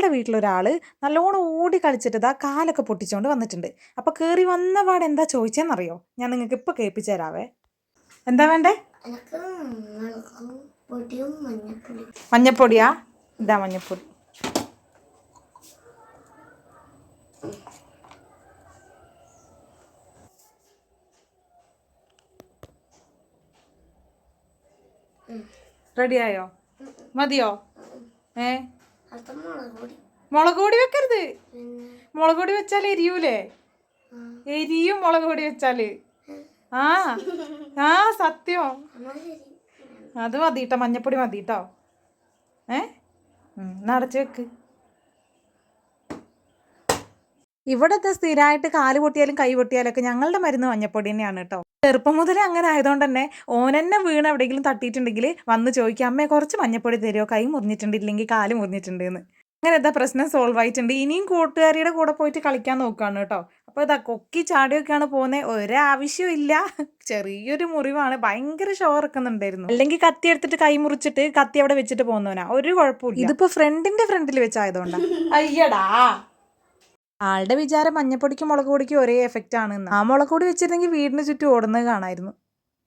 ഞങ്ങളുടെ വീട്ടിലൊരാൾ നല്ലോണം ഓടി കളിച്ചിട്ട് ഇതാ കാലൊക്കെ പൊട്ടിച്ചുകൊണ്ട് വന്നിട്ടുണ്ട്. അപ്പോൾ കയറി വന്ന പാടെ എന്താ ചോദിച്ചതെന്നറിയോ? ഞാൻ നിങ്ങൾക്ക് ഇപ്പോൾ കേൾപ്പിച്ചു തരാവേ. എന്താ വേണ്ടേ? മഞ്ഞപ്പൊടിയാ? ഇതാ മഞ്ഞപ്പൊടി. റെഡിയായോ? മതിയോ? മുളക് പൊടി വെക്കരുത്. മുളക് പൊടി വെച്ചാൽ എരിയൂലേ? എരിയും മുളക് പൊടി വെച്ചാല്. ആ ആ സത്യം. അത് മതിട്ടോ, മഞ്ഞപ്പൊടി മതിട്ടോ. നടച്ചു വെക്ക്. ഇവിടത്തെ സ്ഥിരമായിട്ട് കാല് പൊട്ടിയാലും കൈ പൊട്ടിയാലൊക്കെ ഞങ്ങളുടെ മരുന്ന് മഞ്ഞപ്പൊടി തന്നെയാണ് കേട്ടോ. ചെറുപ്പം മുതലേ അങ്ങനെ ആയതുകൊണ്ട് തന്നെ ഓനെന്നെ വീണ് എവിടെയെങ്കിലും തട്ടിയിട്ടുണ്ടെങ്കിൽ വന്ന് ചോദിക്കുക, അമ്മയെ കുറച്ച് മഞ്ഞപ്പൊടി തരുമോ, കൈ മുറിഞ്ഞിട്ടുണ്ട് ഇല്ലെങ്കിൽ കാല് മുറിഞ്ഞിട്ടുണ്ട് എന്ന്. അങ്ങനെ എന്താ പ്രശ്നം സോൾവ് ആയിട്ടുണ്ട്. ഇനിയും കൂട്ടുകാരിയുടെ കൂടെ പോയിട്ട് കളിക്കാൻ നോക്കുകയാണ് കേട്ടോ. അപ്പോൾ ഇതാ കൊക്കി ചാടിയൊക്കെയാണ് പോകുന്നത്. ഒരാവശ്യവും ഇല്ല, ചെറിയൊരു മുറിവാണ്. ഭയങ്കര ഷോ ഇറക്കുന്നുണ്ടായിരുന്നു. അല്ലെങ്കിൽ കത്തി എടുത്തിട്ട് കൈ മുറിച്ചിട്ട് കത്തി അവിടെ വെച്ചിട്ട് പോകുന്നവനാ, ഒരു കുഴപ്പമില്ല. ഇതിപ്പോ ഫ്രണ്ടിന്റെ ഫ്രണ്ടിൽ വെച്ചായതുകൊണ്ടാ. അയ്യടാ, ആളുടെ വിചാരം മഞ്ഞപ്പൊടിക്കും മുളക് പൊടിക്കും ഒരേ എഫക്റ്റ് ആണെന്ന്. ആ മുളക് പൊടി വെച്ചിരുന്നെങ്കിൽ വീടിന് ചുറ്റും ഓടുന്നത് കാണായിരുന്നു.